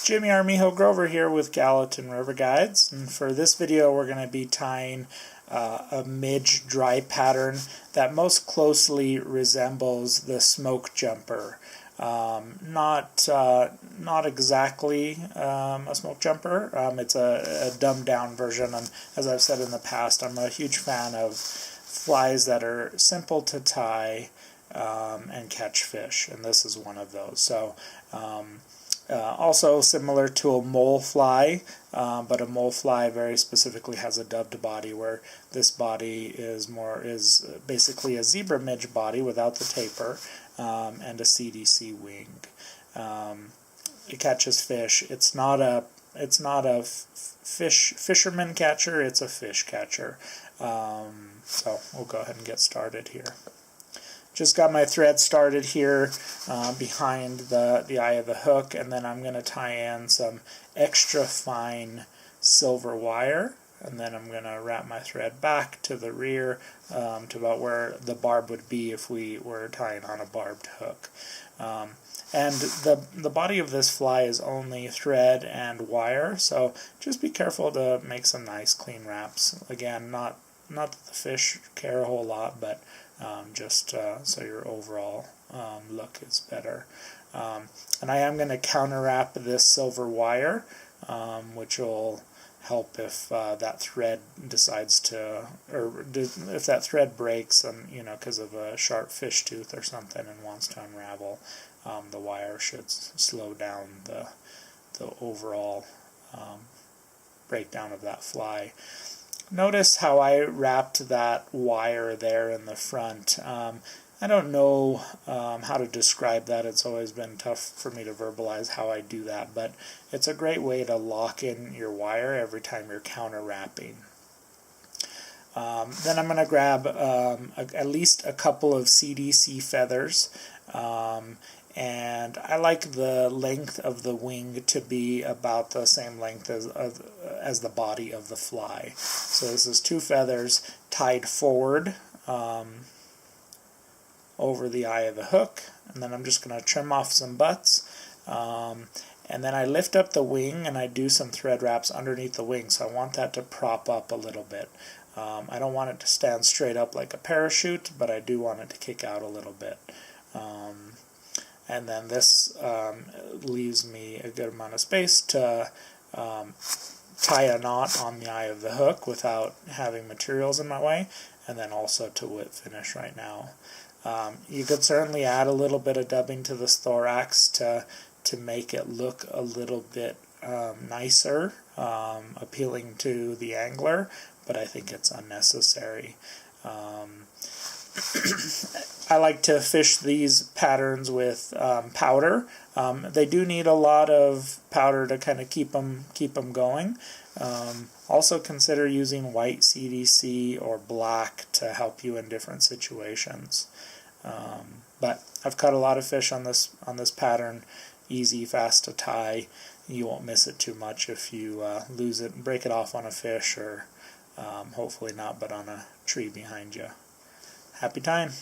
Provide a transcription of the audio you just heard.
Jimmy Armijo Grover here with Gallatin River Guides, and for this video we're going to be tying a midge dry pattern that most closely resembles the Smoke Jumper. Not exactly a Smoke Jumper. It's a dumbed down version, and as I've said in the past, I'm a huge fan of flies that are simple to tie and catch fish, and this is one of those. So also similar to a mole fly, but a mole fly very specifically has a dubbed body, where this body is basically a zebra midge body without the taper, and a CDC wing. It catches fish. It's not a fisherman catcher. It's a fish catcher. So we'll go ahead and get started here. Just got my thread started here behind the eye of the hook, and then I'm going to tie in some extra fine silver wire, and then I'm going to wrap my thread back to the rear to about where the barb would be if we were tying on a barbed hook. And the body of this fly is only thread and wire, so just be careful to make some nice clean wraps. Again, not that the fish care a whole lot, but just so your overall look is better. And I am going to counter wrap this silver wire, which will help if that thread decides to, or if that thread breaks, and because of a sharp fish tooth or something and wants to unravel, the wire should slow down the overall breakdown of that fly. Notice how I wrapped that wire there in the front. I don't know how to describe that. It's always been tough for me to verbalize how I do that, but it's a great way to lock in your wire every time you're counter wrapping. Then I'm going to grab at least a couple of CDC feathers, and I like the length of the wing to be about the same length as the body of the fly. So this is 2 feathers tied forward over the eye of the hook, and then I'm just going to trim off some butts, and then I lift up the wing and I do some thread wraps underneath the wing, so I want that to prop up a little bit. I don't want it to stand straight up like a parachute, but I do want it to kick out a little bit. And then this leaves me a good amount of space to tie a knot on the eye of the hook without having materials in my way, and then also to whip finish right now. You could certainly add a little bit of dubbing to this thorax to make it look a little bit nicer, appealing to the angler, but I think it's unnecessary. I like to fish these patterns with powder. They do need a lot of powder to kind of keep them going. Also consider using white CDC or black to help you in different situations. But I've caught a lot of fish on this pattern. Easy, fast to tie. You won't miss it too much if you lose it and break it off on a fish, or hopefully not, but on a tree behind you. Happy tying!